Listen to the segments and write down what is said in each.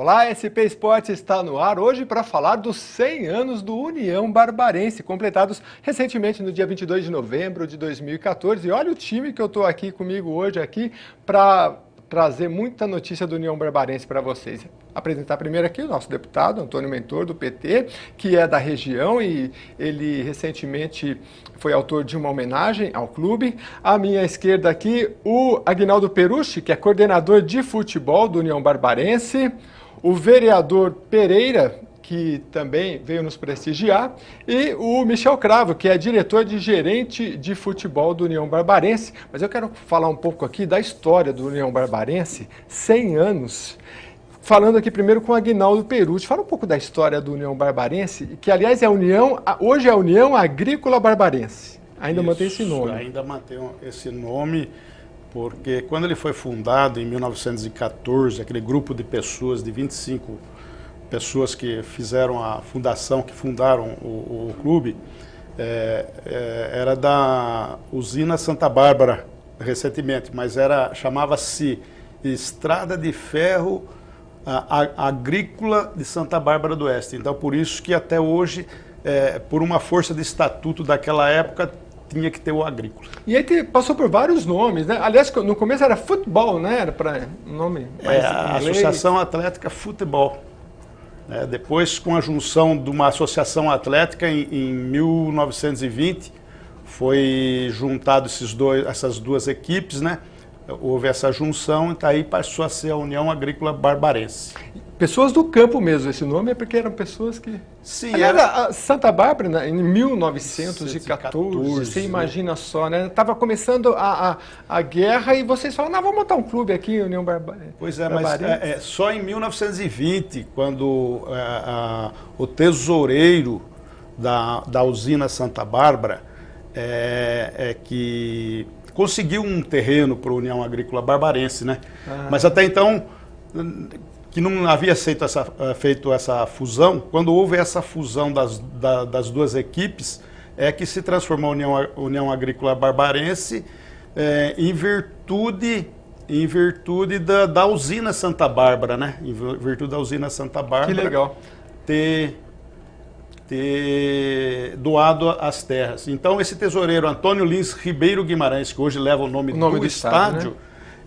Olá, SP Esporte está no ar hoje para falar dos 100 anos do União Barbarense, completados recentemente no dia 22 de novembro de 2014. E olha o time que eu estou aqui comigo hoje aqui para trazer muita notícia do União Barbarense para vocês. Apresentar primeiro aqui o nosso deputado, Antônio Mentor, do PT, que é da região e ele recentemente foi autor de uma homenagem ao clube. À minha esquerda aqui, o Aguinaldo Perucci, que é coordenador de futebol do União Barbarense, o vereador Pereira, que também veio nos prestigiar, e o Michel Cravo, que é diretor de gerente de futebol do União Barbarense. Mas eu quero falar um pouco aqui da história do União Barbarense, 100 anos. Falando aqui primeiro com o Aguinaldo Perucci. Fala um pouco da história do União Barbarense, que aliás é a União, hoje é a União Agrícola Barbarense. Ainda mantém esse nome. Ainda mantém esse nome, porque quando ele foi fundado em 1914, aquele grupo de pessoas, de 25 pessoas que fizeram a fundação, que fundaram o clube, era da usina Santa Bárbara, recentemente, mas chamava-se Estrada de Ferro Agrícola de Santa Bárbara do Oeste. Então, por isso que até hoje, por uma força de estatuto daquela época, tinha que ter o agrícola. E aí passou por vários nomes, né? Aliás, no começo era futebol, né? Era para nome mais a Associação Atlética Futebol. Depois, com a junção de uma associação atlética, em 1920, foi juntado essas duas equipes, né? Houve essa junção e daí passou a ser a União Agrícola Barbarense. Pessoas do campo mesmo, esse nome é porque eram pessoas que... Sim, era... Santa Bárbara, né, em 1914, você imagina só, né? Estava começando a guerra e vocês falaram, não, vamos montar um clube aqui, União Barbarense. Pois é, mas só em 1920, quando o tesoureiro da usina Santa Bárbara que conseguiu um terreno para a União Agrícola Barbarense, né? Mas até então, que não havia feito essa fusão, quando houve essa fusão das duas equipes, é que se transformou a União Agrícola Barbarense em virtude da usina Santa Bárbara, né? Em virtude da usina Santa Bárbara. Que legal. Ter doado as terras. Então, esse tesoureiro Antônio Lins Ribeiro Guimarães, que hoje leva o nome do estádio,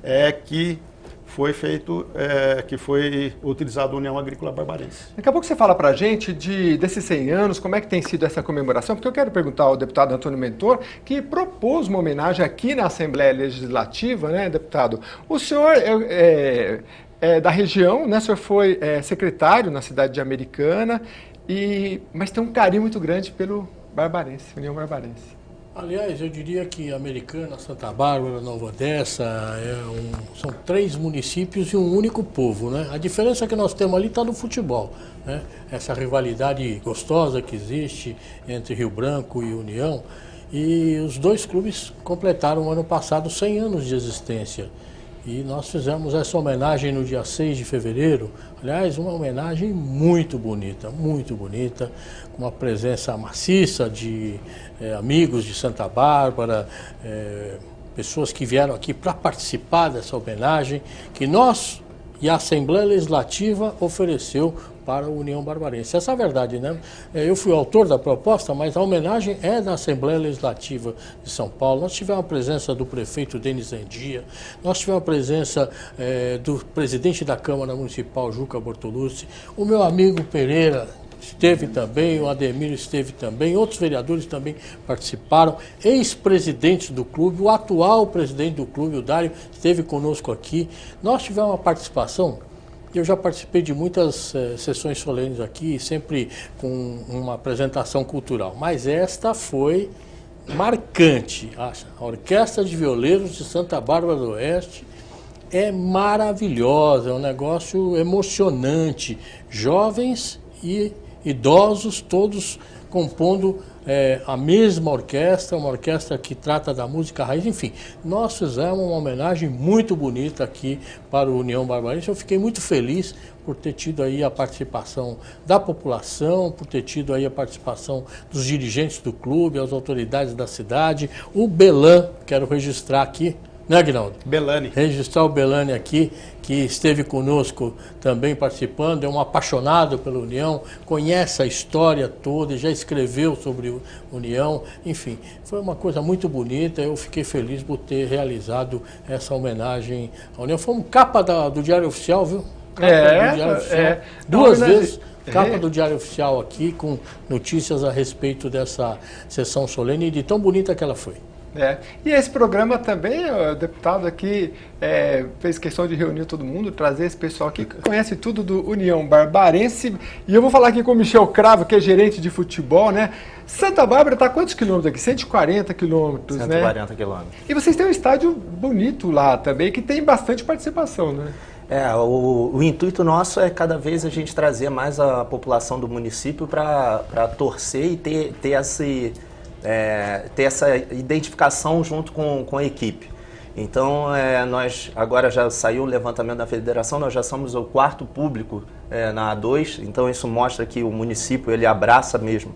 né? Que foi feito, que foi utilizado a União Agrícola Barbarense. Daqui a pouco você fala pra gente desses 100 anos, como é que tem sido essa comemoração, porque eu quero perguntar ao deputado Antônio Mentor, que propôs uma homenagem aqui na Assembleia Legislativa, né, deputado? O senhor é da região, né, o senhor foi secretário na cidade de Americana, mas tem um carinho muito grande pelo Barbarense, União Barbarense. Aliás, eu diria que Americana, Santa Bárbara, Nova Odessa, são 3 municípios e um único povo, né? A diferença que nós temos ali está no futebol, né? Essa rivalidade gostosa que existe entre Rio Branco e União. E os dois clubes completaram ano passado 100 anos de existência. E nós fizemos essa homenagem no dia 6 de fevereiro, aliás, uma homenagem muito bonita, com uma presença maciça de amigos de Santa Bárbara, pessoas que vieram aqui para participar dessa homenagem, que nós e a Assembleia Legislativa ofereceu para a União Barbarense. Essa é a verdade, né? Eu fui o autor da proposta, mas a homenagem é da Assembleia Legislativa de São Paulo. Nós tivemos a presença do prefeito Denis Andia, nós tivemos a presença do presidente da Câmara Municipal, Juca Bortolucci, o meu amigo Pereira esteve também, o Ademir esteve também, outros vereadores também participaram, ex-presidentes do clube, o atual presidente do clube, o Dário, esteve conosco aqui. Nós tivemos uma participação. Eu já participei de muitas sessões solenes aqui, sempre com uma apresentação cultural, mas esta foi marcante. A Orquestra de Violeiros de Santa Bárbara do Oeste é maravilhosa, é um negócio emocionante. Jovens e idosos, todos compondo a mesma orquestra, uma orquestra que trata da música raiz, enfim. Nós fizemos uma homenagem muito bonita aqui para o União Barbarense. Eu fiquei muito feliz por ter tido aí a participação da população, por ter tido aí a participação dos dirigentes do clube, as autoridades da cidade. O Belan, quero registrar aqui, né, Aguinaldo? Belani. Registrar o Belani aqui, que esteve conosco também participando, é um apaixonado pela União, conhece a história toda, já escreveu sobre União, enfim, foi uma coisa muito bonita, eu fiquei feliz por ter realizado essa homenagem à União. Foi capa do Diário Oficial, viu? Capa do Diário Oficial, duas vezes. Capa do Diário Oficial aqui, com notícias a respeito dessa sessão solene e de tão bonita que ela foi. E esse programa também, o deputado aqui fez questão de reunir todo mundo, trazer esse pessoal aqui que conhece tudo do União Barbarense. E eu vou falar aqui com o Michel Cravo, que é gerente de futebol, né? Santa Bárbara está a quantos quilômetros aqui? 140 quilômetros, 140 quilômetros. E vocês têm um estádio bonito lá também, que tem bastante participação, né? O intuito nosso é cada vez a gente trazer mais a população do município para torcer e ter essa identificação junto com a equipe. Então, nós agora já saiu o levantamento da federação, nós já somos o quarto público na A2, então isso mostra que o município ele abraça mesmo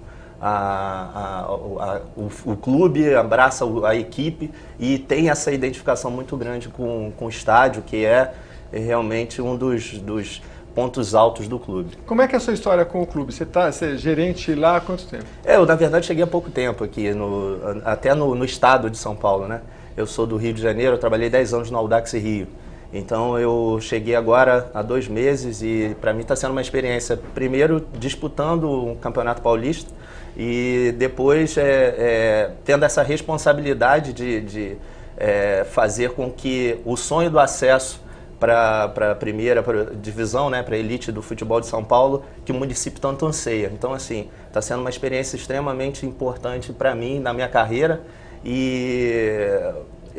o clube, abraça a equipe e tem essa identificação muito grande com o estádio, que é realmente um dos pontos altos do clube. Como é que é a sua história com o clube? Você é gerente lá há quanto tempo? Eu, na verdade, cheguei há pouco tempo aqui, até no estado de São Paulo, né? Eu sou do Rio de Janeiro, eu trabalhei 10 anos no Audax Rio. Então, eu cheguei agora há 2 meses e, para mim, está sendo uma experiência, primeiro, disputando o Campeonato Paulista e depois tendo essa responsabilidade de fazer com que o sonho do acesso para a primeira divisão, né, para a elite do futebol de São Paulo, que o município tanto anseia. Então, assim, está sendo uma experiência extremamente importante para mim, na minha carreira, e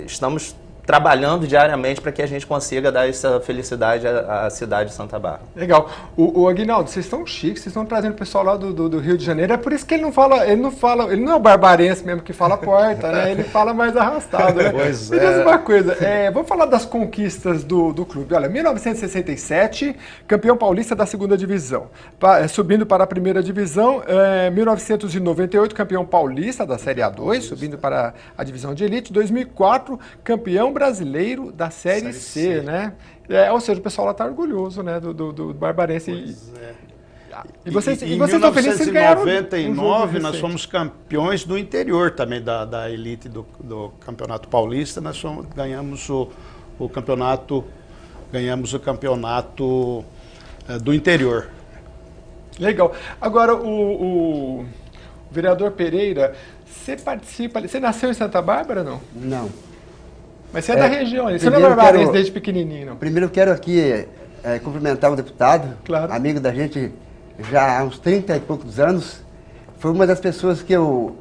estamos trabalhando diariamente para que a gente consiga dar essa felicidade à cidade de Santa Bárbara. Legal. O Aguinaldo, vocês estão chiques, vocês estão trazendo o pessoal lá do Rio de Janeiro, é por isso que ele não é o barbarense mesmo que fala porta, né? Ele fala mais arrastado, né? Pois Me diz uma coisa, vamos falar das conquistas do clube. Olha, 1967, campeão paulista da segunda divisão, subindo para a primeira divisão, 1998, campeão paulista da Série A2, subindo para a divisão de elite, 2004, campeão brasileiro da Série C, né? Ou seja, o pessoal lá está orgulhoso, né, do Barbarense. E vocês estão felizes que ganharam? Em 1999, nós fomos campeões do interior também da elite do Campeonato Paulista. Nós ganhamos o campeonato do interior. Legal. Agora, o vereador Pereira, você nasceu em Santa Bárbara, não? Não. Mas você é da região, você não é barbarense desde pequenininho, não? Primeiro eu quero aqui cumprimentar o deputado, claro, amigo da gente já há uns 30 e poucos anos. Foi uma das pessoas que eu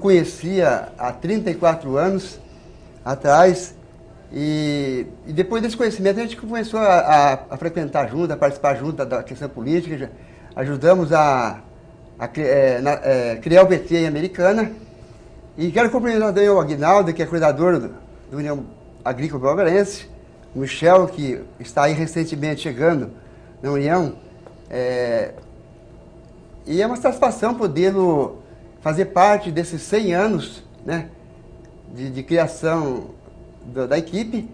conhecia há 34 anos atrás. E depois desse conhecimento a gente começou a frequentar junto, a participar junto da questão política. Ajudamos a criar o PT em Americana. E quero cumprimentar também o Aguinaldo, que é cuidador da União Agrícola Barbarense, o Michel, que está aí recentemente chegando na União. E é uma satisfação poder fazer parte desses 100 anos, né, de criação da equipe.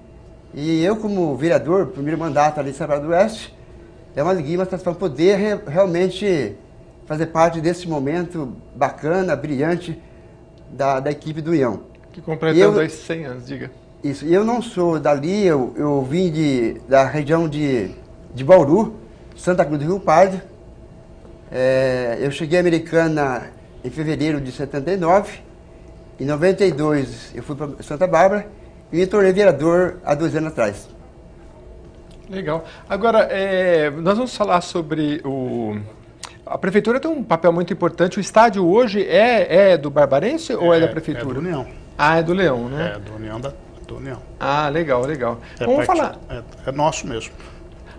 E eu, como vereador, primeiro mandato ali em Santa Bárbara do Oeste, é uma alegria, uma satisfação poder realmente fazer parte desse momento bacana, brilhante, da equipe do União. Que completando esses 100 anos, diga. Isso, eu não sou dali, eu vim da região de Bauru, Santa Cruz do Rio Pardo. Eu cheguei à Americana em fevereiro de 79, em 92 eu fui para Santa Bárbara e me tornei vereador há 2 anos atrás. Legal. Agora, nós vamos falar sobre a prefeitura tem um papel muito importante. O estádio hoje é do Barbarense ou é da prefeitura? É do União. Ah, é do Leão, né? É do União. Do União. Ah, legal. Vamos falar. É nosso mesmo.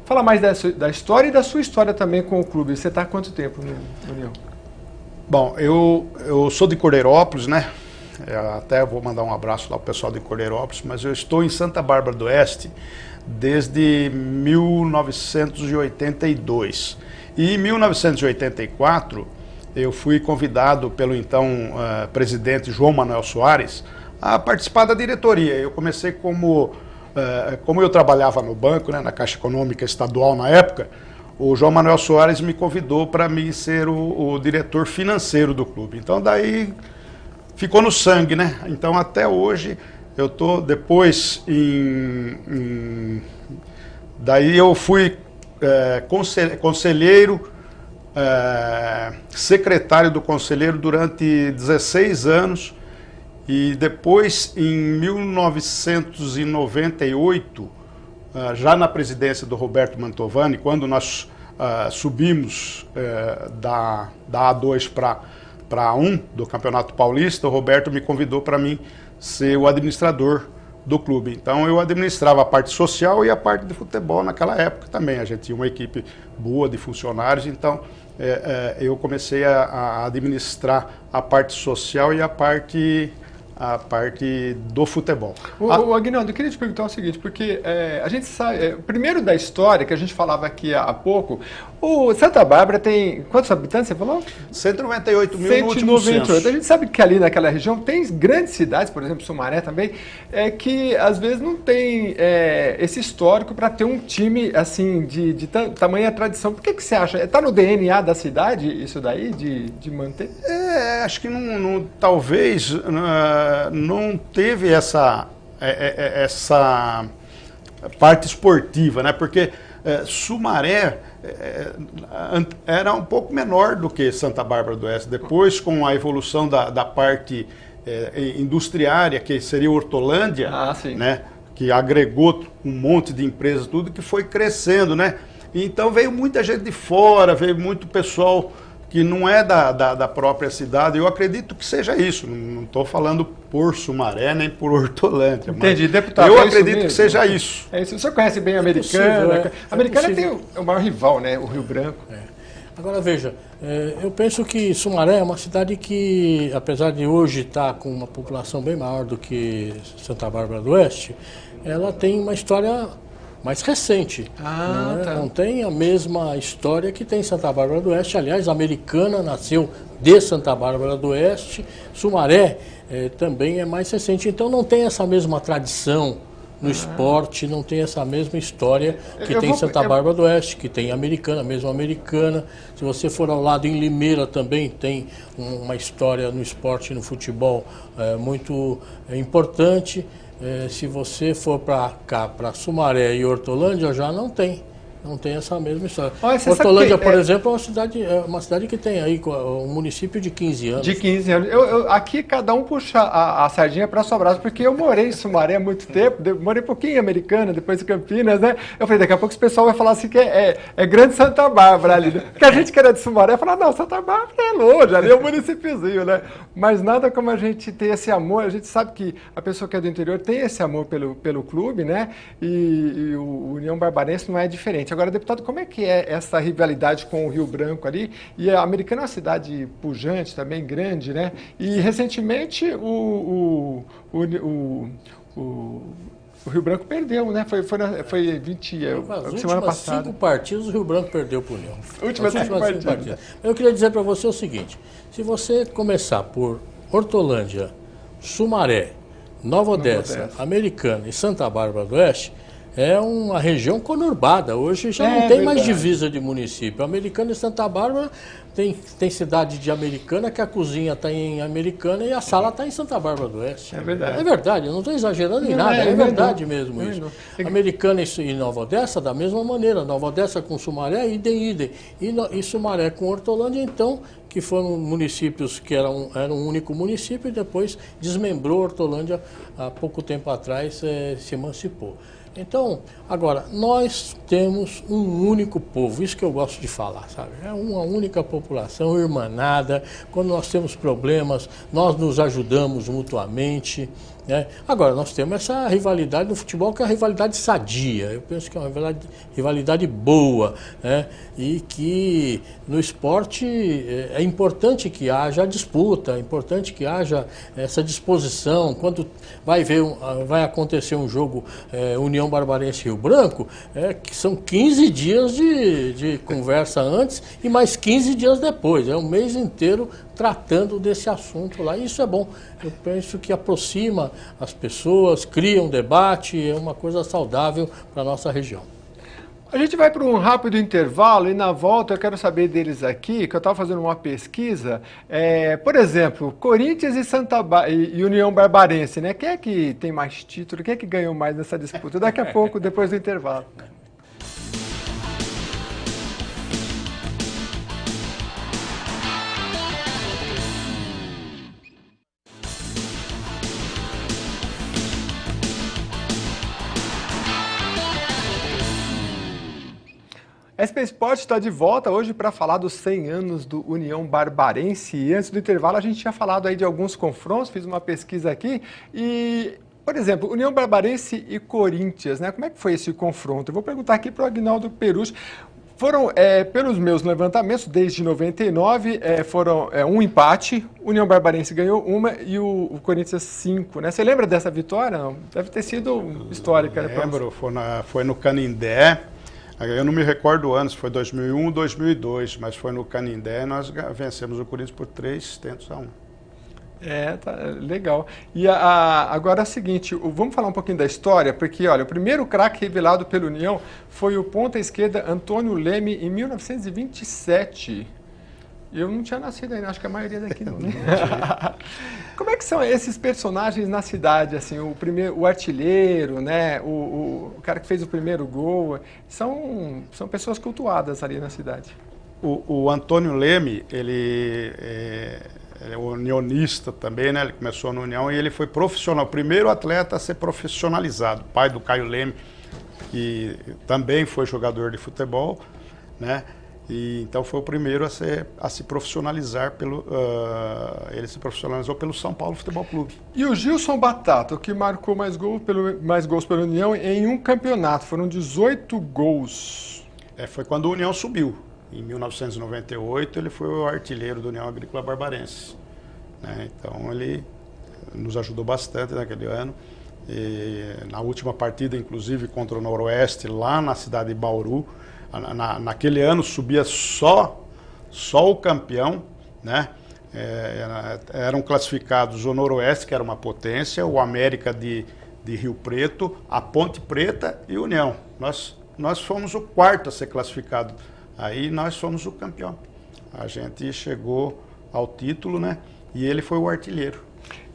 Fala mais da história e da sua história também com o clube. Você está há quanto tempo no União? Bom, eu sou de Cordeirópolis, né? Até vou mandar um abraço lá ao pessoal de Cordeirópolis, mas eu estou em Santa Bárbara do Oeste desde 1982. E em 1984, eu fui convidado pelo então presidente João Manuel Soares a participar da diretoria. Eu comecei como eu trabalhava no banco, né, na Caixa Econômica Estadual na época, o João Manuel Soares me convidou para mim ser o diretor financeiro do clube. Então daí ficou no sangue, né? Então até hoje eu tô depois daí eu fui conselheiro, secretário do conselheiro durante 16 anos e depois em 1998, já na presidência do Roberto Mantovani, quando nós subimos da A2 para A1 do Campeonato Paulista, o Roberto me convidou para mim ser o administrador do clube. Então eu administrava a parte social e a parte de futebol naquela época também. A gente tinha uma equipe boa de funcionários, então eu comecei a administrar a parte social e a parte do futebol. O Aguinaldo, eu queria te perguntar o seguinte, porque a gente sabe, primeiro da história, que a gente falava aqui há pouco, o Santa Bárbara tem, quantos habitantes você falou? 198 mil no último censo. A gente sabe que ali naquela região tem grandes cidades, por exemplo, Sumaré também, que às vezes não tem esse histórico para ter um time assim de tamanha tradição. Por que você acha? Está no DNA da cidade isso daí, de manter? Acho que talvez não teve essa parte esportiva, né? Porque Sumaré era um pouco menor do que Santa Bárbara do Oeste. Depois, com a evolução da parte industriária, que seria Hortolândia, né? Que agregou um monte de empresas, tudo que foi crescendo, né? Então veio muita gente de fora, veio muito pessoal que não é da própria cidade. Eu acredito que seja isso. Não estou falando por Sumaré nem por Hortolândia. Entendi, deputado. Eu acredito que seja isso. É isso. O senhor conhece bem a Americana. A Americana tem o maior rival, né? O Rio Branco. Agora veja, eu penso que Sumaré é uma cidade que, apesar de hoje estar com uma população bem maior do que Santa Bárbara do Oeste, ela tem uma história mais recente. Não tem a mesma história que tem Santa Bárbara do Oeste. Aliás, a Americana nasceu de Santa Bárbara do Oeste. Sumaré também é mais recente. Então não tem essa mesma tradição no esporte, não tem essa mesma história que tem Santa Bárbara do Oeste, que tem Americana, mesmo Americana. Se você for ao lado em Limeira também tem uma história no esporte e no futebol muito importante. Se você for para cá, para Sumaré e Hortolândia, já não tem essa mesma história. Hortolândia, por exemplo, é uma cidade que tem aí um município de 15 anos. De 15 anos. Aqui cada um puxa a sardinha para Sobral, porque eu morei em Sumaré há muito tempo, morei um pouquinho em Americana, depois em Campinas, né? Eu falei, daqui a pouco esse pessoal vai falar assim que é Grande Santa Bárbara ali, né? Porque a gente que era de Sumaré fala, não, Santa Bárbara é longe, ali é um municípiozinho, né? Mas nada como a gente ter esse amor, a gente sabe que a pessoa que é do interior tem esse amor pelo clube, né? E o União Barbarense não é diferente. Agora, deputado, como é que é essa rivalidade com o Rio Branco ali? E a Americana é uma cidade pujante, também grande, né? E recentemente o Rio Branco perdeu, né? Foi 20 semana passada. 5 partidos o Rio Branco perdeu para o União. Últimas 5 partidas. Eu queria dizer para você o seguinte: se você começar por Hortolândia, Sumaré, Nova Odessa, Americana e Santa Bárbara do Oeste, é uma região conurbada. Hoje já não tem mais divisa de município. Americana e Santa Bárbara tem cidade de Americana que a cozinha está em Americana e a sala está em Santa Bárbara do Oeste. É verdade. É verdade, eu não estou exagerando em nada, é verdade mesmo isso. Americana e Nova Odessa da mesma maneira. Nova Odessa com Sumaré, idem. E Sumaré com Hortolândia, então, que foram municípios que eram um único município e depois desmembrou Hortolândia há pouco tempo atrás, se emancipou. Então, agora, nós temos um único povo, isso que eu gosto de falar, sabe? É uma única população irmanada. Quando nós temos problemas, nós nos ajudamos mutuamente, né? Agora, nós temos essa rivalidade no futebol, que é uma rivalidade sadia. Eu penso que é uma rivalidade boa, né? E que no esporte é importante que haja disputa, é importante que haja essa disposição. Quando vai acontecer um jogo União Barbarense Rio Branco, que são 15 dias de conversa antes e mais 15 dias depois. É um mês inteiro tratando desse assunto lá. Isso é bom. Eu penso que aproxima as pessoas, cria um debate, é uma coisa saudável para a nossa região. A gente vai para um rápido intervalo e na volta eu quero saber deles aqui, que eu estava fazendo uma pesquisa, por exemplo, Corinthians e União Barbarense, né? Quem é que tem mais título? Quem é que ganhou mais nessa disputa? Daqui a pouco, depois do intervalo. SP Sport está de volta hoje para falar dos 100 anos do União Barbarense. E antes do intervalo a gente tinha falado aí de alguns confrontos, fiz uma pesquisa aqui e, por exemplo, União Barbarense e Corinthians, né? Como é que foi esse confronto? Eu vou perguntar aqui para o Aguinaldo Perucci. Foram, pelos meus levantamentos, desde 99, foram um empate, União Barbarense ganhou uma e o Corinthians 5, né? Você lembra dessa vitória? Não? Deve ter sido histórica. Lembro, foi no Canindé. Eu não me recordo o ano, se foi 2001 ou 2002, mas foi no Canindé e nós vencemos o Corinthians por 3-1. Tá legal. E agora é o seguinte, vamos falar um pouquinho da história, porque olha, o primeiro craque revelado pela União foi o ponta esquerda Antônio Leme em 1927. Eu não tinha nascido ainda, acho que a maioria daqui não, né? Como é que são esses personagens na cidade, assim, o artilheiro, né, o cara que fez o primeiro gol, são pessoas cultuadas ali na cidade. O Antônio Leme, ele é unionista também, né, ele começou na União e ele foi profissional, o primeiro atleta a ser profissionalizado, pai do Caio Leme, que também foi jogador de futebol, né, e então foi o primeiro a se profissionalizar ele se profissionalizou pelo São Paulo Futebol Clube. E o Gilson Batata, o que marcou mais gols pela União em um campeonato, foram 18 gols. Foi quando a União subiu. Em 1998 ele foi o artilheiro do União Agrícola Barbarense, né? Então ele nos ajudou bastante naquele ano. E na última partida, inclusive contra o Noroeste, lá na cidade de Bauru, naquele ano subia só o campeão, né? Eram classificados o Noroeste, que era uma potência, o América de Rio Preto, a Ponte Preta e o União. Nós fomos o quarto a ser classificado. Aí nós fomos o campeão. A gente chegou ao título, né? E ele foi o artilheiro.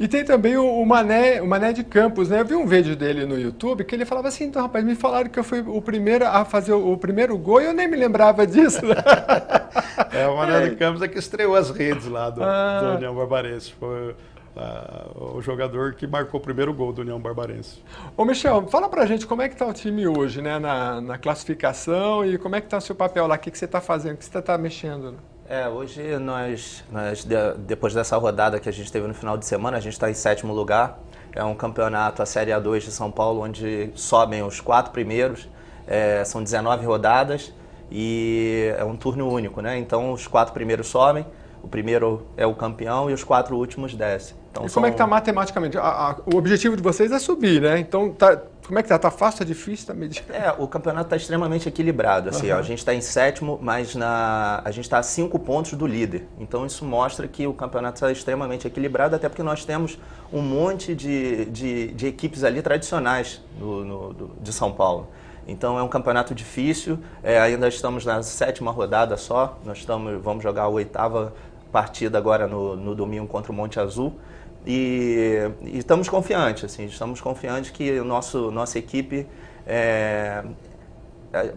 E tem também o Mané de Campos, né? Eu vi um vídeo dele no YouTube que ele falava assim, então, rapaz, me falaram que eu fui o primeiro a fazer o primeiro gol e eu nem me lembrava disso. O Mané de Campos é que estreou as redes lá do União Barbarense. Foi o jogador que marcou o primeiro gol do União Barbarense. Ô Michel, fala pra gente como é que tá o time hoje, né? Na classificação e como é que tá o seu papel lá, o que você tá fazendo, o que você tá mexendo? Hoje nós, depois dessa rodada que a gente teve no final de semana, a gente está em 7º lugar. É um campeonato, a Série A2 de São Paulo, onde sobem os 4 primeiros. São 19 rodadas e é um turno único, né? Então os 4 primeiros sobem, o primeiro é o campeão e os 4 últimos descem. Então, como é que está matematicamente? O objetivo de vocês é subir, né? Então, como é que está? Está fácil, está difícil, está mediano? O campeonato está extremamente equilibrado. Assim, a gente está em 7º, mas a gente está a 5 pontos do líder. Então, isso mostra que o campeonato está extremamente equilibrado, até porque nós temos um monte de equipes ali tradicionais de São Paulo. Então, é um campeonato difícil. Ainda estamos na 7ª rodada só. Vamos jogar a 8ª partida agora no domingo contra o Monte Azul. E estamos confiantes, assim, que nossa equipe,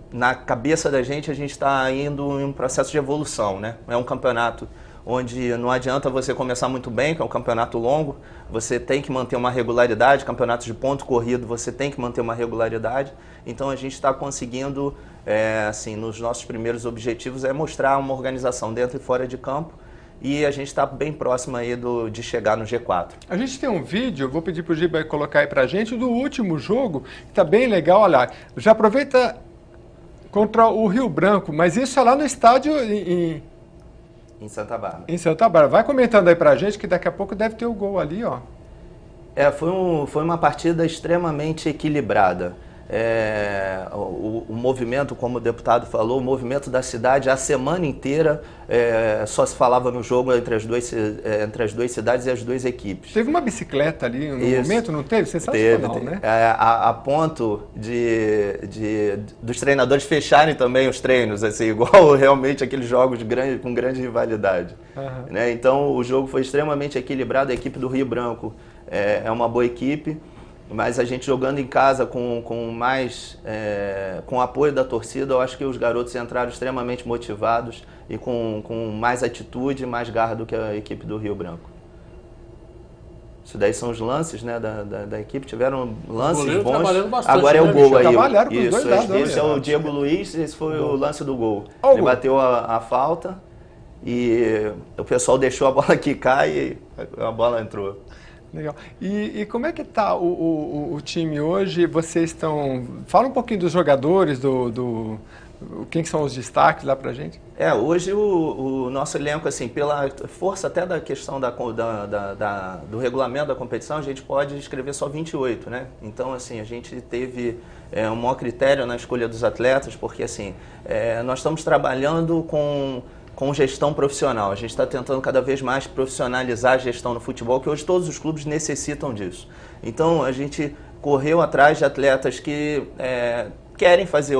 na cabeça da gente, a gente está indo em um processo de evolução, né? É um campeonato onde não adianta você começar muito bem, que é um campeonato longo, você tem que manter uma regularidade, campeonatos de ponto corrido, você tem que manter uma regularidade. Então a gente está conseguindo, assim, nos nossos primeiros objetivos, mostrar uma organização dentro e fora de campo. E a gente está bem próximo aí de chegar no G4. A gente tem um vídeo, vou pedir para o Giba colocar aí para a gente, do último jogo, que está bem legal, olha, já aproveita contra o Rio Branco, mas isso é lá no estádio em Santa Bárbara. Em Santa Bárbara. Vai comentando aí para a gente que daqui a pouco deve ter o gol ali, ó. Foi uma partida extremamente equilibrada. o movimento, como o deputado falou, o movimento da cidade, a semana inteira só se falava no jogo entre as duas cidades e as duas equipes. Teve uma bicicleta ali no momento, não teve? Sensacional, né? A ponto dos treinadores fecharem também os treinos, assim, igual realmente aqueles jogos com grande rivalidade. Né? Então o jogo foi extremamente equilibrado, a equipe do Rio Branco é uma boa equipe, mas a gente jogando em casa com o apoio da torcida, eu acho que os garotos entraram extremamente motivados e com mais atitude e mais garra do que a equipe do Rio Branco. Isso daí são os lances, né, da equipe, tiveram lances bons. Agora é o gol aí. Esse é o Diego Luiz, esse foi o lance do gol. Ele bateu a falta e o pessoal deixou a bola quicar e a bola entrou. Legal. E como é que está o time hoje? Vocês estão... Fala um pouquinho dos jogadores, quem são os destaques lá pra gente? Hoje o nosso elenco, assim, pela força até da questão do regulamento da competição, a gente pode escrever só 28, né? Então, assim, a gente teve um maior critério na escolha dos atletas, porque, assim, nós estamos trabalhando com gestão profissional. A gente está tentando cada vez mais profissionalizar a gestão no futebol, que hoje todos os clubes necessitam disso. Então, a gente correu atrás de atletas que querem fazer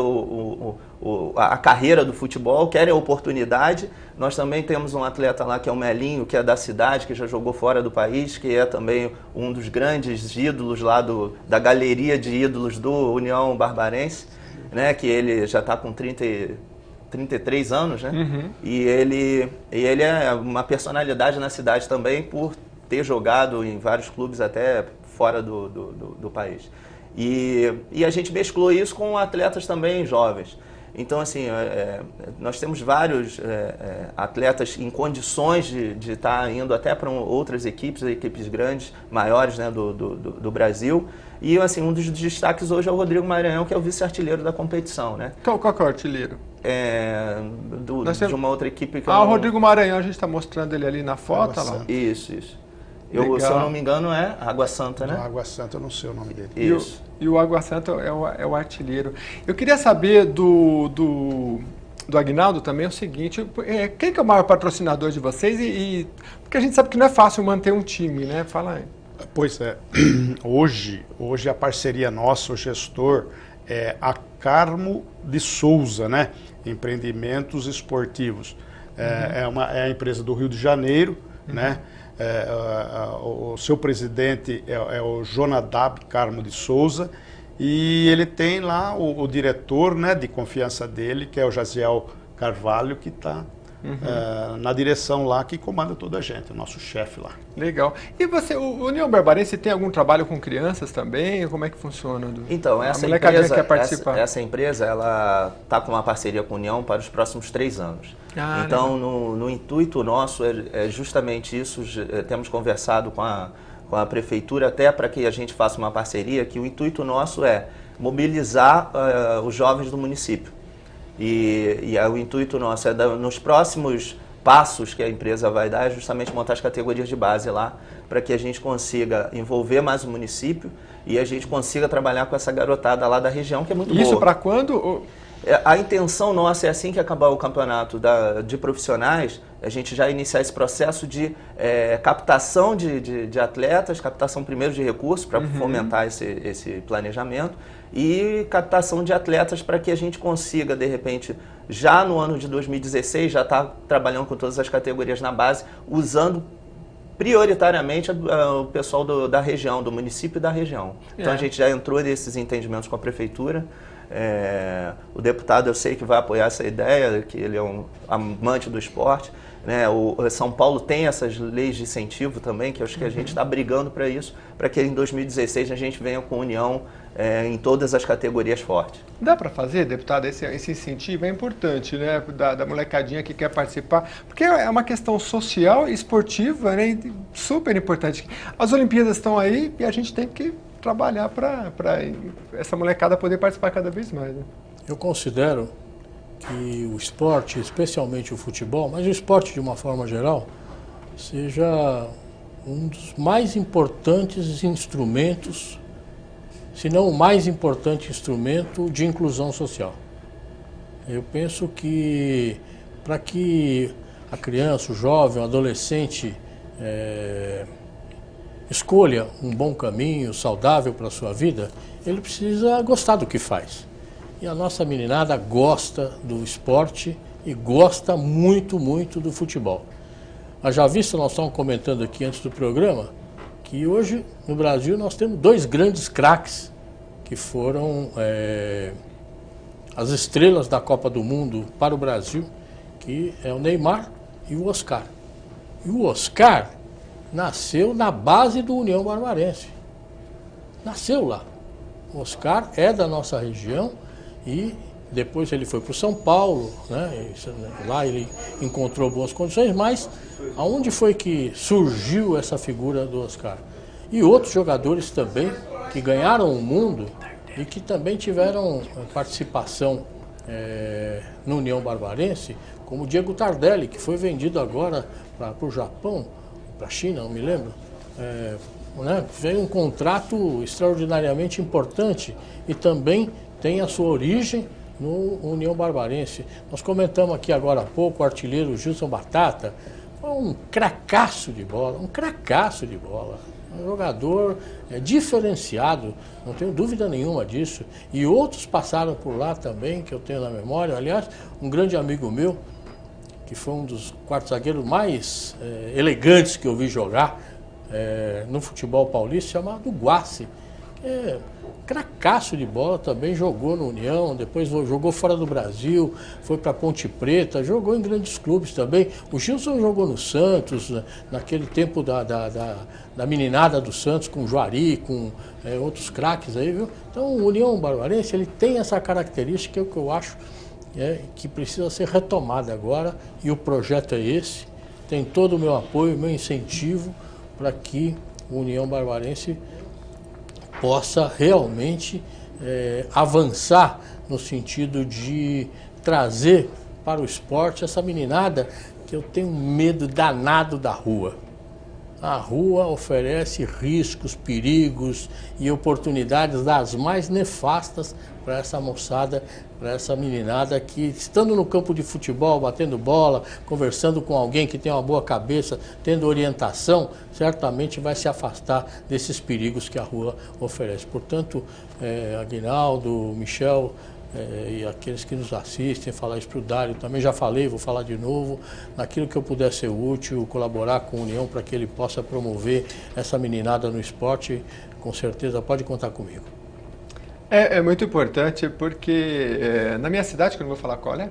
a carreira do futebol, querem a oportunidade. Nós também temos um atleta lá que é o Melinho, que é da cidade, que já jogou fora do país, que é também um dos grandes ídolos lá da galeria de ídolos do União Barbarense, né, que ele já está com 33 anos, né? E ele é uma personalidade na cidade também por ter jogado em vários clubes até fora do país. E a gente mesclou isso com atletas também jovens. Então, assim, nós temos vários atletas em condições de estar indo até para outras equipes grandes, maiores, né, do Brasil. E, assim, um dos destaques hoje é o Rodrigo Maranhão, que é o vice-artilheiro da competição, né? Qual que é o artilheiro? De uma outra equipe que o Rodrigo Maranhão, a gente está mostrando ele ali na foto. Lá. Isso. Se eu não me engano, é Água Santa, né? Água Santa, eu não sei o nome dele. Isso. E o Água Santa é o artilheiro. Eu queria saber do Aguinaldo também o seguinte, quem que é o maior patrocinador de vocês? Porque a gente sabe que não é fácil manter um time, né? Fala aí. Pois é. Hoje a parceria nossa, o gestor, é a Carmo de Souza, né? Empreendimentos esportivos. É a empresa do Rio de Janeiro, né? O seu presidente é o Jonadab Carmo de Souza, e ele tem lá o diretor, né, de confiança dele, que é o Jaziel Carvalho, que está na direção lá, que comanda toda a gente, o nosso chefe lá. Legal. E você, o União Barbarense tem algum trabalho com crianças também? Como é que funciona? Então, essa empresa ela está com uma parceria com a União para os próximos 3 anos. Então, no intuito nosso é justamente isso. Temos conversado com a prefeitura até para que a gente faça uma parceria, que o intuito nosso é mobilizar os jovens do município. E o intuito nosso é, nos próximos passos que a empresa vai dar, é justamente montar as categorias de base lá, para que a gente consiga envolver mais o município e a gente consiga trabalhar com essa garotada lá da região, que é muito boa. Isso para quando? A intenção nossa é, assim que acabar o campeonato de profissionais, a gente já iniciar esse processo de captação de atletas, captação primeiro de recursos para fomentar esse planejamento, e captação de atletas para que a gente consiga, de repente, já no ano de 2016, já estar trabalhando com todas as categorias na base, usando prioritariamente o pessoal da região, do município e da região. Então a gente já entrou nesses entendimentos com a prefeitura. O deputado, eu sei que vai apoiar essa ideia, que ele é um amante do esporte, né? O São Paulo tem essas leis de incentivo também, que eu acho que a gente está brigando para isso, para que em 2016 a gente venha com união em todas as categorias fortes. Dá para fazer, deputado, esse incentivo é importante, né, da molecadinha que quer participar, porque é uma questão social e esportiva, né, super importante. As Olimpíadas estão aí e a gente tem que trabalhar para essa molecada poder participar cada vez mais. Né? Eu considero que o esporte, especialmente o futebol, mas o esporte de uma forma geral, seja um dos mais importantes instrumentos se não o mais importante instrumento de inclusão social. Eu penso que para que a criança, o jovem, o adolescente escolha um bom caminho, saudável para a sua vida, ele precisa gostar do que faz. E a nossa meninada gosta do esporte e gosta muito, muito do futebol. Já visto, nós estamos comentando aqui antes do programa, que hoje no Brasil nós temos 2 grandes craques que foram as estrelas da Copa do Mundo para o Brasil, que é o Neymar e o Oscar. E o Oscar nasceu na base do União Barbarense. Nasceu lá. O Oscar é da nossa região e depois ele foi para o São Paulo, né? Lá ele encontrou boas condições, mas aonde foi que surgiu essa figura do Oscar? E outros jogadores também que ganharam o mundo e que também tiveram participação no União Barbarense, como o Diego Tardelli, que foi vendido agora para o Japão, para a China, não me lembro, né? Veio um contrato extraordinariamente importante e também tem a sua origem no União Barbarense. Nós comentamos aqui agora há pouco o artilheiro Gilson Batata, foi um cracaço de bola, um jogador diferenciado, não tenho dúvida nenhuma disso. E outros passaram por lá também, que eu tenho na memória. Aliás, um grande amigo meu, que foi um dos quartos zagueiros mais elegantes que eu vi jogar no futebol paulista, chamado Guassi, que é cracaço de bola também, jogou no União, depois jogou fora do Brasil, foi para Ponte Preta, jogou em grandes clubes também. O Gilson jogou no Santos, naquele tempo da meninada do Santos, com o Juari, com outros craques aí, viu? Então o União Barbarense, ele tem essa característica que eu acho que precisa ser retomada agora, e o projeto é esse. Tem todo o meu apoio, meu incentivo para que o União Barbarense possa realmente avançar no sentido de trazer para o esporte essa meninada que eu tenho medo danado da rua. A rua oferece riscos, perigos e oportunidades das mais nefastas para essa moçada, para essa meninada que, estando no campo de futebol, batendo bola, conversando com alguém que tem uma boa cabeça, tendo orientação, certamente vai se afastar desses perigos que a rua oferece. Portanto, Aguinaldo, Michel, e aqueles que nos assistem, falar isso para o Dário, também já falei, vou falar de novo, naquilo que eu puder ser útil, colaborar com a União para que ele possa promover essa meninada no esporte, com certeza pode contar comigo. É muito importante porque na minha cidade, que eu não vou falar qual é,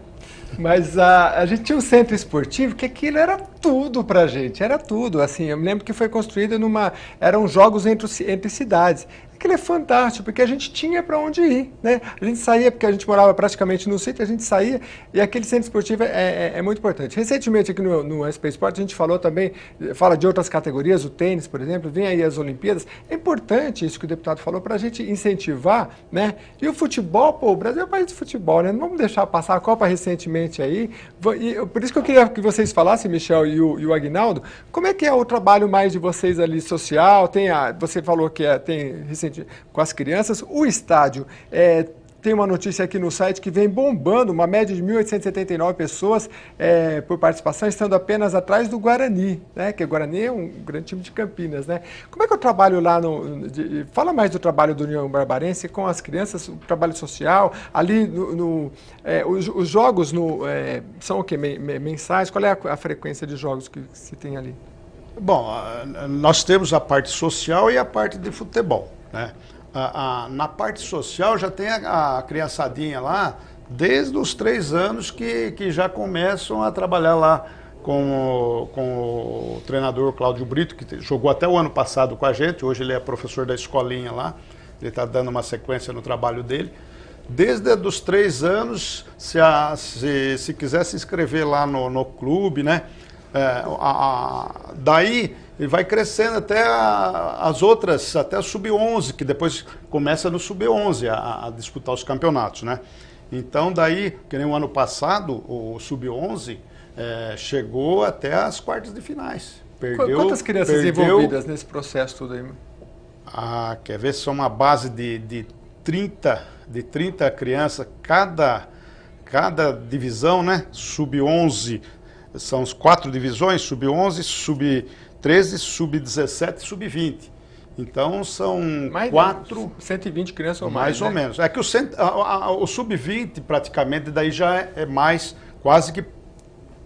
mas a gente tinha um centro esportivo que aquilo era tudo pra gente, era tudo. Assim, eu me lembro que foi construído eram jogos entre cidades. Aquilo é fantástico, porque a gente tinha para onde ir, né? A gente saía, porque a gente morava praticamente no sítio, a gente saía, e aquele centro esportivo é muito importante. Recentemente aqui no SP Sport a gente falou também, fala de outras categorias, o tênis, por exemplo, vem aí as Olimpíadas. É importante isso que o deputado falou, para a gente incentivar, né? E o futebol, o Brasil é um país de futebol, né? Não vamos deixar passar a Copa recentemente aí. Por isso que eu queria que vocês falassem, Michel e o Aguinaldo, como é que é o trabalho mais de vocês ali social? Você falou que tem recentemente com as crianças, o estádio tem uma notícia aqui no site que vem bombando, uma média de 1.879 pessoas por participação, estando apenas atrás do Guarani, né? Que o Guarani é um grande time de Campinas, né? Como é que é o trabalho lá fala mais do trabalho do União Barbarense com as crianças, o trabalho social, ali os jogos são o quê? Mensais? Qual é a frequência de jogos que se tem ali? Bom, nós temos a parte social e a parte de futebol, né? Na parte social já tem a criançadinha lá desde os 3 anos que já começam a trabalhar lá com o treinador Cláudio Brito, que jogou até o ano passado com a gente. Hoje ele é professor da escolinha lá, ele está dando uma sequência no trabalho dele. Desde os 3 anos, se quiser se inscrever lá no clube, né? Daí ele vai crescendo até as outras, até a Sub-11, que depois começa no Sub-11 a disputar os campeonatos, né? Então daí, que nem o ano passado, o Sub-11 chegou até as quartas de finais. Quantas crianças envolvidas nesse processo tudo aí? Quer ver? São uma base de 30 crianças, cada divisão, né? Sub-11, são as 4 divisões, sub-11, sub-13, sub-17 e sub-20. Então são Mais 120 crianças ou mais, ou né? menos. É que o sub-20 praticamente daí já é mais quase que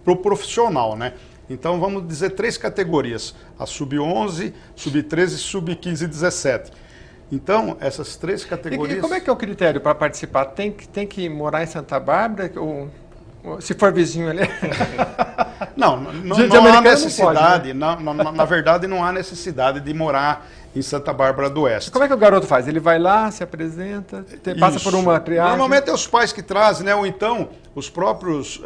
pro profissional, né? Então vamos dizer 3 categorias, a sub-11, sub-13, sub-15 e 17. Então, essas 3 categorias... E como é que é o critério para participar? Tem que morar em Santa Bárbara ou se for vizinho ali? Não há necessidade, não pode, né? Na verdade não há necessidade de morar em Santa Bárbara do Oeste. Como é que o garoto faz? Ele vai lá, se apresenta, passa por uma triagem? Normalmente é os pais que trazem, né? Ou então os próprios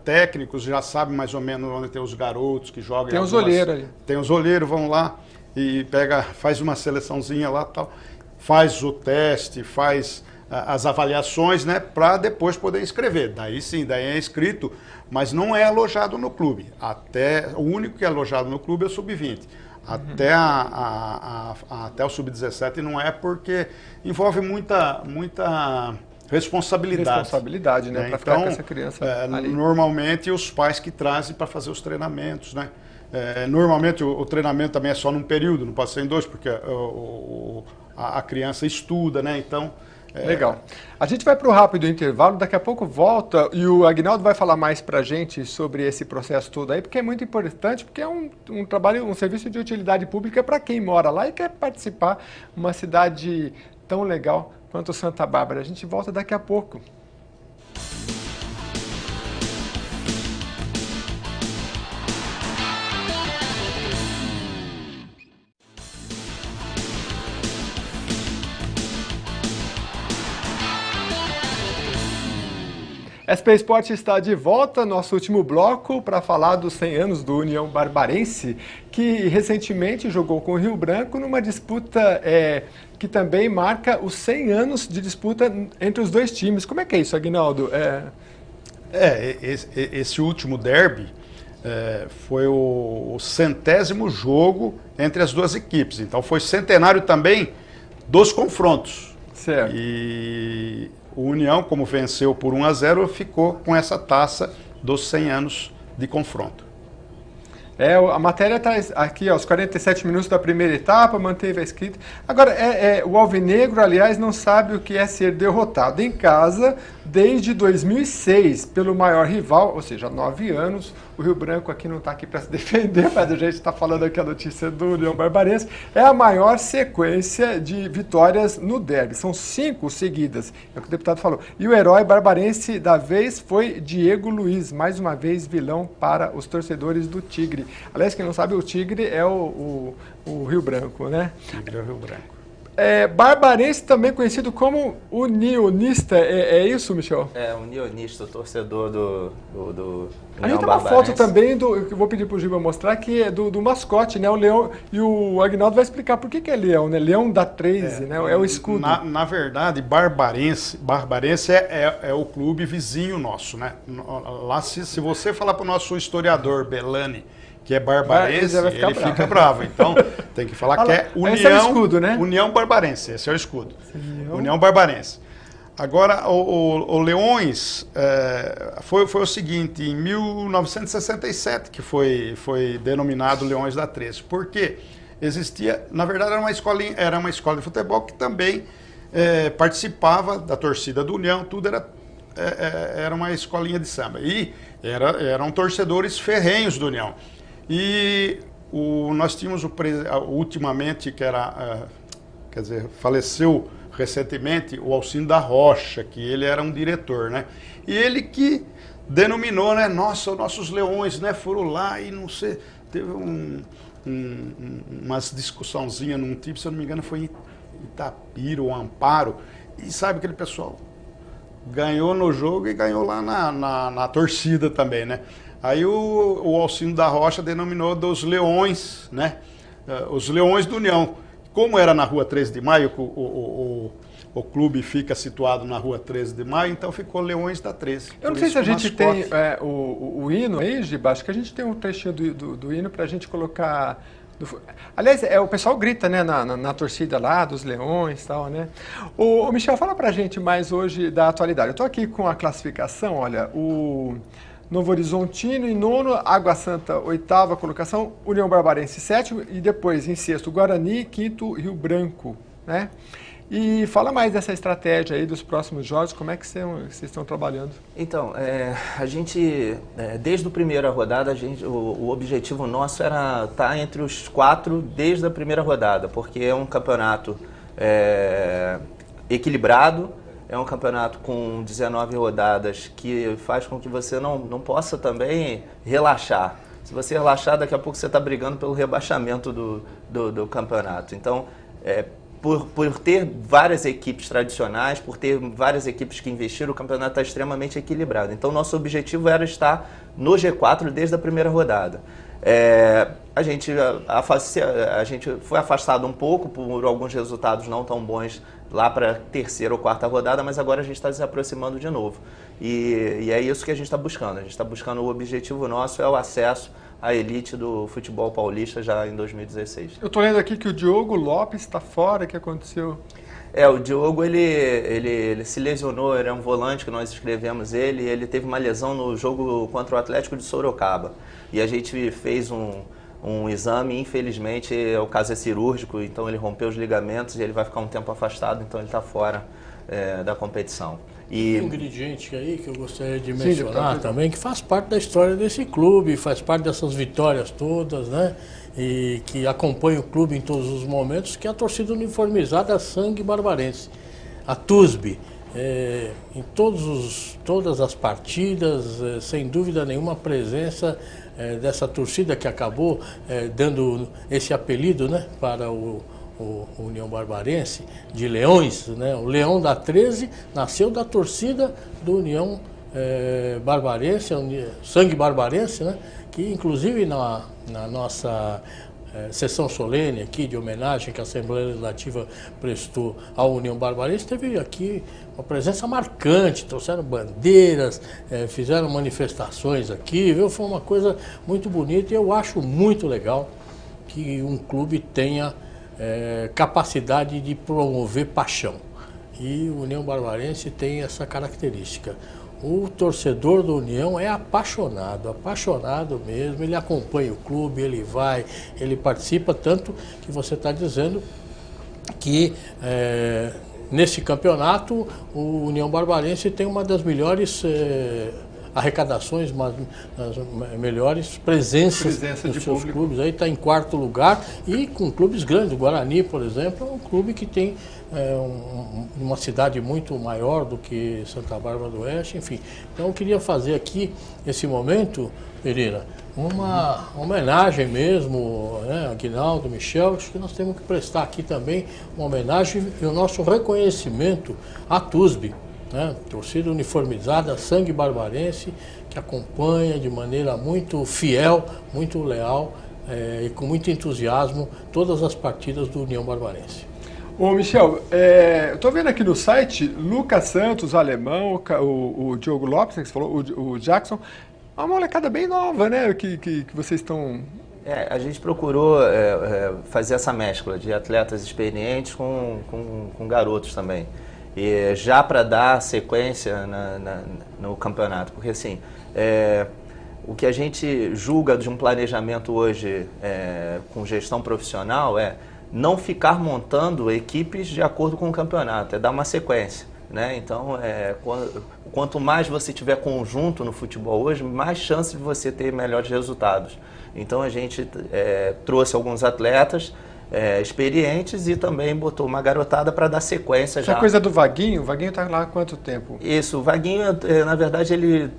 técnicos já sabem mais ou menos onde tem os garotos que jogam. Tem os olheiros ali. Tem os olheiros, vão lá e faz uma seleçãozinha lá, tal, faz o teste, faz as avaliações, né, para depois poder inscrever. Daí sim, daí é inscrito, mas não é alojado no clube. O único que é alojado no clube é o sub-20. Até, até o sub-17 não é, porque envolve muita responsabilidade. Responsabilidade, né, para ficar com essa criança ali. Normalmente os pais que trazem para fazer os treinamentos, né? Normalmente o treinamento também é só num período, não pode ser em 2, porque a criança estuda, né? Então... Legal. A gente vai para o rápido intervalo, daqui a pouco volta e o Aguinaldo vai falar mais para a gente sobre esse processo todo aí, porque é muito importante, porque é um trabalho, um serviço de utilidade pública para quem mora lá e quer participar uma cidade tão legal quanto Santa Bárbara. A gente volta daqui a pouco. SP Esporte está de volta, nosso último bloco, para falar dos 100 anos do União Barbarense, que recentemente jogou com o Rio Branco numa disputa que também marca os 100 anos de disputa entre os dois times. Como é que é isso, Aguinaldo? Esse último derby foi o 100º jogo entre as duas equipes. Então foi centenário também dos confrontos. Certo. E o União, como venceu por 1-0, ficou com essa taça dos 100 anos de confronto. A matéria está aqui, aos 47 minutos da primeira etapa, manteve a escrita. Agora, o alvinegro, aliás, não sabe o que é ser derrotado em casa desde 2006 pelo maior rival, ou seja, 9 anos. O Rio Branco aqui não está aqui para se defender, mas a gente está falando aqui a notícia do União Barbarense. É a maior sequência de vitórias no derby. São 5 seguidas, é o que o deputado falou. E o herói barbarense da vez foi Diego Luiz, mais uma vez vilão para os torcedores do Tigre. Aliás, quem não sabe, o Tigre é o Rio Branco, né? Tigre é o Rio Branco. Barbarense também conhecido como unionista, é isso, Michel? Unionista, torcedor do a gente tem uma foto também, que eu vou pedir para o Giba mostrar, que é do mascote, né? O leão, e o Aguinaldo vai explicar por que é leão, né? Leão da 13, né? É o escudo. Na verdade, Barbarense é o clube vizinho nosso, né? Lá, se você falar para o nosso historiador Belani, que é barbarense, ele fica bravo. Então, tem que falar que é União, esse é o escudo, né? União Barbarense, esse é o escudo. União Barbarense. Agora, o Leões foi o seguinte, em 1967 que foi denominado Leões da 13, porque existia, na verdade era uma escola de futebol que também participava da torcida do União, tudo era uma escolinha de samba, e eram torcedores ferrenhos do União. E nós tínhamos ultimamente, faleceu recentemente, o Alcindo da Rocha, que ele era um diretor, né? E ele que denominou, né? Nossa, nossos leões, né? Foram lá e não sei, teve umas discussãozinhas num tipo, se eu não me engano, foi em Itapira ou Amparo. E sabe aquele pessoal? Ganhou no jogo e ganhou lá na torcida também, né? Aí o Alcindo da Rocha denominou dos Leões, né? Os Leões do União. Como era na Rua 13 de Maio, o clube fica situado na Rua 13 de Maio, então ficou Leões da 13. Eu não sei se a gente tem o hino aí, Giba, acho que a gente tem um trechinho do hino para a gente colocar Aliás, o pessoal grita, né, na torcida lá, dos Leões e tal, né? O Michel, fala pra gente mais hoje da atualidade. Eu tô aqui com a classificação, olha, o Novo Horizontino em nono, Água Santa, oitava colocação, União Barbarense, sétimo, e depois, em sexto, Guarani, quinto, Rio Branco, né? E fala mais dessa estratégia aí dos próximos jogos, como é que vocês estão trabalhando? Então, a gente, desde a primeira rodada, o objetivo nosso era estar entre os 4 desde a primeira rodada, porque é um campeonato equilibrado, é um campeonato com 19 rodadas que faz com que você não possa também relaxar. Se você relaxar, daqui a pouco você está brigando pelo rebaixamento do campeonato. Então, por ter várias equipes tradicionais, por ter várias equipes que investiram, o campeonato está extremamente equilibrado. Então, nosso objetivo era estar no G4 desde a primeira rodada. A gente foi afastado um pouco por alguns resultados não tão bons lá para a terceira ou quarta rodada, mas agora a gente está se aproximando de novo. E é isso que a gente está buscando. A gente está buscando, o objetivo nosso é o acesso à elite do futebol paulista já em 2016. Eu estou lendo aqui que o Diogo Lopes está fora, o que aconteceu? O Diogo, ele se lesionou, ele é um volante que nós escrevemos ele teve uma lesão no jogo contra o Atlético de Sorocaba. E a gente fez um exame, infelizmente o caso é cirúrgico, então ele rompeu os ligamentos e ele vai ficar um tempo afastado, então ele está fora da competição. E um ingrediente aí que eu gostaria de mencionar também, que faz parte da história desse clube, faz parte dessas vitórias todas, né? E que acompanha o clube em todos os momentos, que é a torcida uniformizada Sangue Barbarense, a TUSB. Em todas as partidas, sem dúvida nenhuma, a presença dessa torcida que acabou dando esse apelido, né, para o União Barbarense, de Leões, né? O Leão da 13 nasceu da torcida do União Barbarense, Sangue Barbarense, né? Que inclusive na nossa sessão solene aqui de homenagem que a Assembleia Legislativa prestou à União Barbarense, teve aqui uma presença marcante, trouxeram bandeiras, fizeram manifestações aqui, viu? Foi uma coisa muito bonita e eu acho muito legal que um clube tenha capacidade de promover paixão. E o União Barbarense tem essa característica. O torcedor do União é apaixonado mesmo, ele acompanha o clube, ele vai, ele participa, tanto que você está dizendo que nesse campeonato o União Barbarense tem uma das melhores arrecadações, as melhores presenças dos seus clubes. Aí está em quarto lugar e com clubes grandes. O Guarani, por exemplo, é um clube que tem uma cidade muito maior do que Santa Bárbara do Oeste, enfim. Então eu queria fazer aqui, nesse momento, Pereira, uma homenagem mesmo, né, a Aguinaldo, Michel. Acho que nós temos que prestar aqui também uma homenagem e o nosso reconhecimento à TUSB, né? Torcida uniformizada, Sangue Barbarense, que acompanha de maneira muito fiel, muito leal e com muito entusiasmo todas as partidas do União Barbarense. Ô Michel, eu estou vendo aqui no site, Lucas Santos, o alemão, o Diogo Lopes, que você falou, o Jackson, uma molecada bem nova, né, que vocês estão... A gente procurou fazer essa mescla de atletas experientes com garotos também. E já para dar sequência no campeonato, porque assim, o que a gente julga de um planejamento hoje com gestão profissional é não ficar montando equipes de acordo com o campeonato, é dar uma sequência, né? Então, quanto mais você tiver conjunto no futebol hoje, mais chance de você ter melhores resultados. Então a gente trouxe alguns atletas experientes e também botou uma garotada para dar sequência. Essa coisa do Vaguinho, o Vaguinho está lá há quanto tempo? Isso, o Vaguinho, na verdade, ele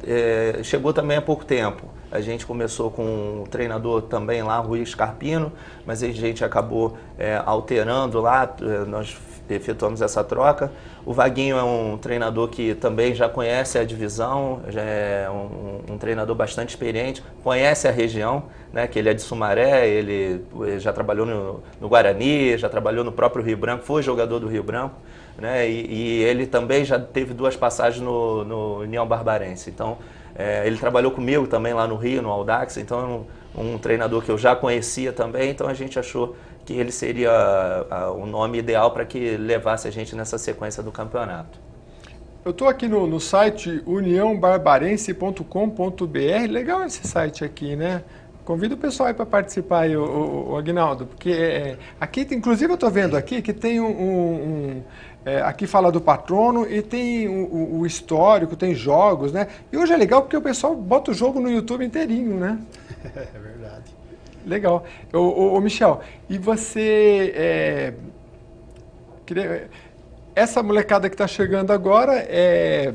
chegou também há pouco tempo. A gente começou com o treinador também lá, Rui Scarpino, mas a gente acabou alterando lá, nós efetuamos essa troca. O Vaguinho é um treinador que também já conhece a divisão, já é um treinador bastante experiente, conhece a região, né, que ele é de Sumaré, ele já trabalhou no Guarani, já trabalhou no próprio Rio Branco, foi jogador do Rio Branco, né, e ele também já teve 2 passagens no União Barbarense. Então, ele trabalhou comigo também lá no Rio, no Audax, então é um treinador que eu já conhecia também, então a gente achou que ele seria o nome ideal para que levasse a gente nessa sequência do campeonato. Eu estou aqui no site uniãobarbarense.com.br, legal esse site aqui, né? Convido o pessoal aí para participar aí, o Aguinaldo, porque aqui, inclusive eu estou vendo aqui que tem aqui fala do patrono e tem o histórico, tem jogos, né? E hoje é legal porque o pessoal bota o jogo no YouTube inteirinho, né? É verdade. Legal. Ô Michel, e você essa molecada que está chegando agora é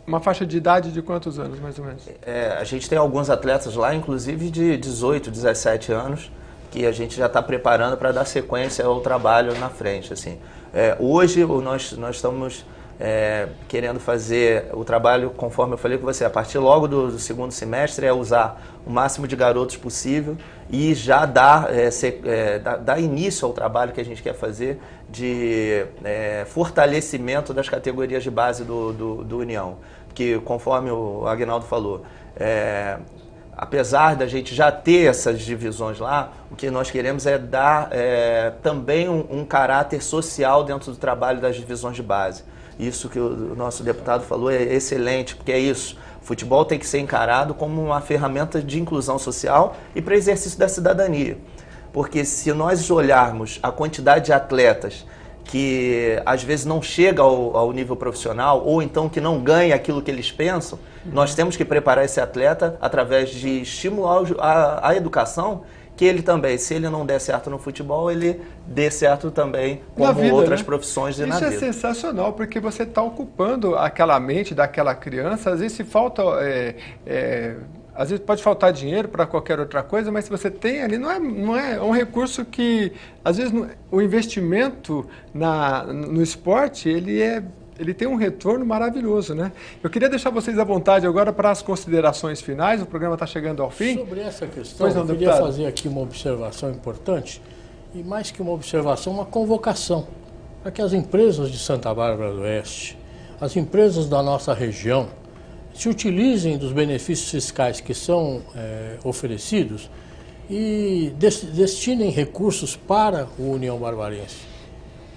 uma faixa de idade de quantos anos, mais ou menos? A gente tem alguns atletas lá, inclusive de 18, 17 anos, que a gente já está preparando para dar sequência ao trabalho na frente. Assim. Hoje nós estamos querendo fazer o trabalho, conforme eu falei com você, a partir logo do segundo semestre, usar o máximo de garotos possível e já dar início ao trabalho que a gente quer fazer de fortalecimento das categorias de base do União. Porque, conforme o Aguinaldo falou, apesar da gente já ter essas divisões lá, o que nós queremos é dar também um caráter social dentro do trabalho das divisões de base. Isso que o nosso deputado falou é excelente, porque é isso. O futebol tem que ser encarado como uma ferramenta de inclusão social e para exercício da cidadania. Porque se nós olharmos a quantidade de atletas que às vezes não chega ao nível profissional ou então que não ganha aquilo que eles pensam, nós temos que preparar esse atleta através de estimular a educação, que ele também, se ele não der certo no futebol, ele dê certo também como vida, outras né? profissões e na vida. Isso é sensacional, porque você está ocupando aquela mente daquela criança, às vezes se falta... às vezes pode faltar dinheiro para qualquer outra coisa, mas se você tem ali, não é um recurso que, às vezes, o investimento no esporte, ele tem um retorno maravilhoso, né? Eu queria deixar vocês à vontade agora para as considerações finais, o programa está chegando ao fim. Sobre essa questão, eu queria fazer aqui uma observação importante, e mais que uma observação, uma convocação, para que as empresas de Santa Bárbara do Oeste, as empresas da nossa região, se utilizem dos benefícios fiscais que são oferecidos e destinem recursos para o União Barbarense,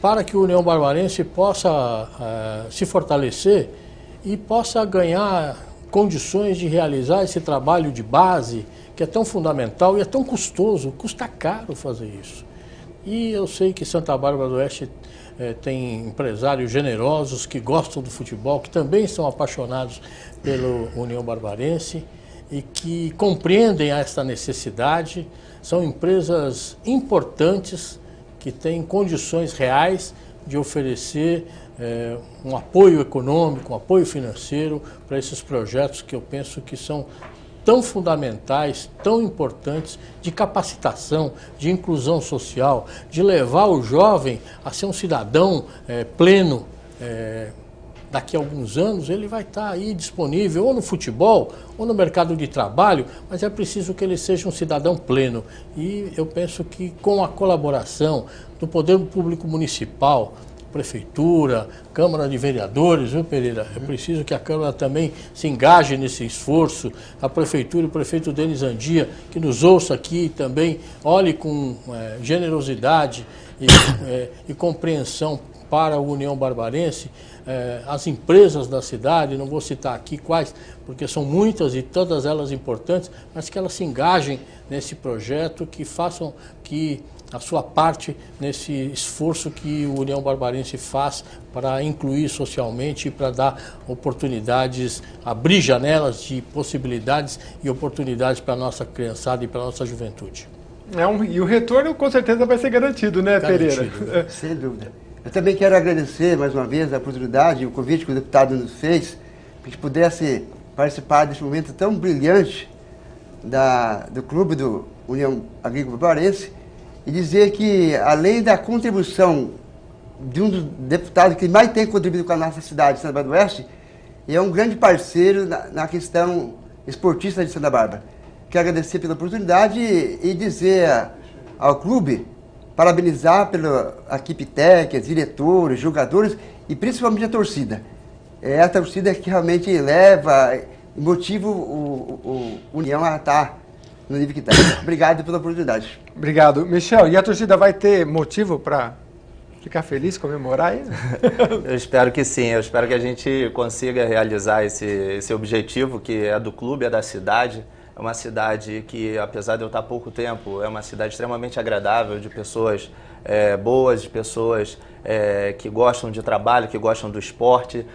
para que o União Barbarense possa se fortalecer e possa ganhar condições de realizar esse trabalho de base que é tão fundamental e é tão custoso, custa caro fazer isso. E eu sei que Santa Bárbara do Oeste tem empresários generosos que gostam do futebol, que também são apaixonados pelo União Barbarense e que compreendem esta necessidade. São empresas importantes que têm condições reais de oferecer um apoio econômico, um apoio financeiro para esses projetos que eu penso que são tão fundamentais, tão importantes, de capacitação, de inclusão social, de levar o jovem a ser um cidadão pleno. Daqui a alguns anos ele vai estar aí disponível ou no futebol ou no mercado de trabalho, mas é preciso que ele seja um cidadão pleno. E eu penso que com a colaboração do Poder Público Municipal, Prefeitura, Câmara de Vereadores, viu, Pereira? É preciso que a Câmara também se engaje nesse esforço, a Prefeitura e o prefeito Denis Andia, que nos ouça aqui também, olhe com generosidade e compreensão para a União Barbarense, as empresas da cidade, não vou citar aqui quais, porque são muitas e todas elas importantes, mas que elas se engajem nesse projeto, que façam a sua parte nesse esforço que o União Barbarense faz para incluir socialmente e para dar oportunidades, abrir janelas de possibilidades e oportunidades para a nossa criançada e para a nossa juventude. E o retorno com certeza vai ser garantido, né, Garantido, Pereira? né? Sem dúvida. Eu também quero agradecer mais uma vez a oportunidade e o convite que o deputado nos fez para que a gente pudesse participar desse momento tão brilhante do Clube do União Agrícola Barbarense e dizer que, além da contribuição de um dos deputados que mais tem contribuído com a nossa cidade, Santa Bárbara do Oeste, é um grande parceiro na questão esportista de Santa Bárbara. Quero agradecer pela oportunidade e dizer ao clube, parabenizar pela equipe técnica, diretores, jogadores e principalmente a torcida. É a torcida que realmente leva e motiva o União a estar no nível que está. Obrigado pela oportunidade. Obrigado. Michel, e a torcida vai ter motivo para ficar feliz, comemorar aí? Eu espero que sim, eu espero que a gente consiga realizar esse objetivo, que é do clube, é da cidade. É uma cidade que, apesar de eu estar há pouco tempo, é uma cidade extremamente agradável, de pessoas boas, de pessoas que gostam de trabalho, que gostam do esporte,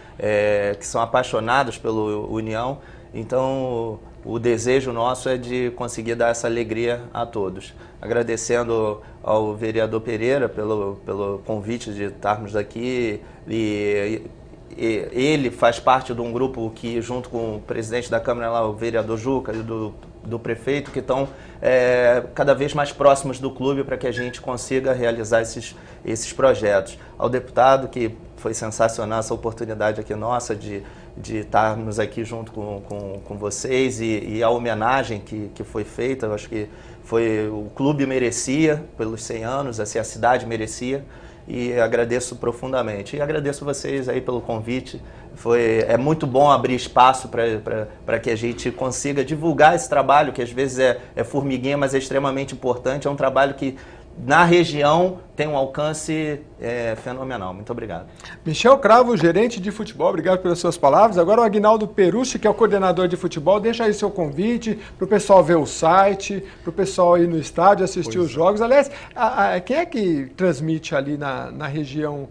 que são apaixonados pelo União. Então, o desejo nosso é de conseguir dar essa alegria a todos. Agradecendo ao vereador Pereira pelo convite de estarmos aqui. E ele faz parte de um grupo que, junto com o presidente da Câmara, lá, o vereador Juca, e do prefeito, que estão cada vez mais próximos do clube para que a gente consiga realizar esses projetos. Ao deputado, que foi sensacional essa oportunidade aqui nossa de estarmos aqui junto com vocês, e a homenagem que foi feita, eu acho que o clube merecia, pelos 100 anos, assim, a cidade merecia, e agradeço profundamente. E agradeço vocês aí pelo convite. É muito bom abrir espaço para que a gente consiga divulgar esse trabalho, que às vezes é formiguinha, mas é extremamente importante. É um trabalho que, na região, tem um alcance fenomenal. Muito obrigado. Michel Cravo, gerente de futebol, obrigado pelas suas palavras. Agora o Aguinaldo Perucci, que é o coordenador de futebol, deixa aí seu convite para o pessoal ver o site, para o pessoal ir no estádio, assistir os jogos. Aliás, quem é que transmite ali na região?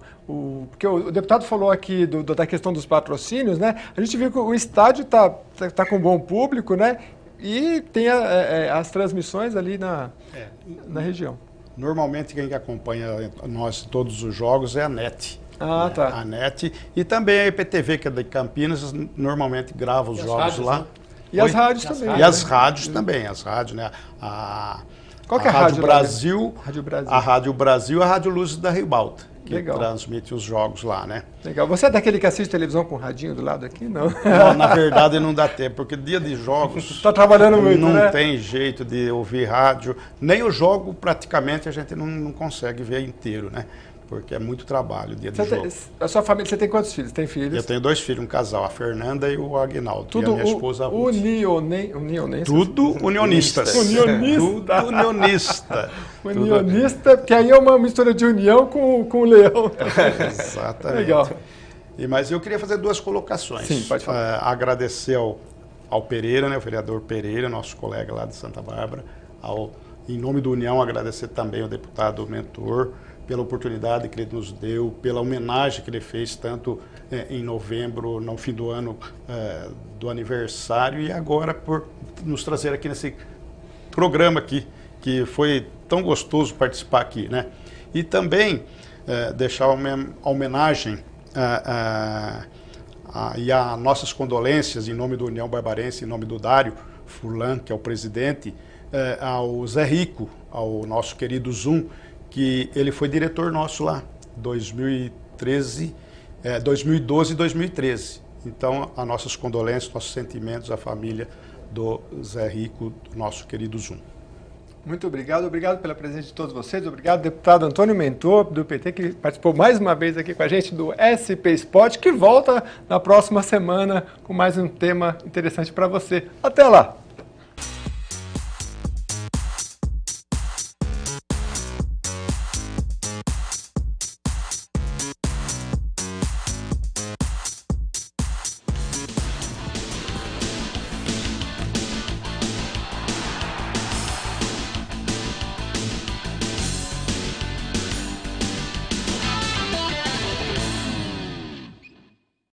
Porque o deputado falou aqui da questão dos patrocínios, né? A gente viu que o estádio tá com bom público, né? E tem as transmissões ali na região. Normalmente quem acompanha nós todos os jogos é a NET. Ah, tá. A NET e também a IPTV, que é de Campinas, normalmente grava os jogos rádios, lá. né? E as rádios também. E as rádios também, as rádios, né? Qual que é a Rádio rádio? Brasil, Rádio Brasil. a Rádio Brasil e a Rádio Luzes da Ribalta, que Legal. transmite os jogos lá, né? Legal. Você é daquele que assiste televisão com o radinho do lado aqui? Não. Não, na verdade não dá tempo, porque dia de jogos Está trabalhando muito, não né? tem jeito de ouvir rádio. Nem o jogo praticamente a gente não consegue ver inteiro, né? Porque é muito trabalho dia de jogo. A sua família, você tem quantos filhos? Tem filhos? Eu tenho 2 filhos, um casal, a Fernanda e o Aguinaldo, Tudo e a minha esposa a Ruth. unionense. Tudo unionistas. Unionista. Tudo unionista. Unionista, porque aí é uma mistura de união com o leão. Exatamente. Legal. Mas eu queria fazer 2 colocações. Sim, pode falar. Agradecer ao Pereira, né, o vereador Pereira, nosso colega lá de Santa Bárbara. Em nome do União, agradecer também ao deputado mentor pela oportunidade que ele nos deu, pela homenagem que ele fez, tanto em novembro, no fim do ano do aniversário, e agora por nos trazer aqui nesse programa aqui, que foi tão gostoso participar aqui, né? E também deixar uma homenagem e a nossas condolências em nome do União Barbarense, em nome do Dário Furlan, que é o presidente, ao Zé Rico, ao nosso querido Zum, que ele foi diretor nosso lá, 2012 e 2013. Então, as nossas condolências, nossos sentimentos à família do Zé Rico, nosso querido Zum. Muito obrigado pela presença de todos vocês. Obrigado, deputado Antônio Mentor, do PT, que participou mais uma vez aqui com a gente do SP Sport, que volta na próxima semana com mais um tema interessante para você. Até lá!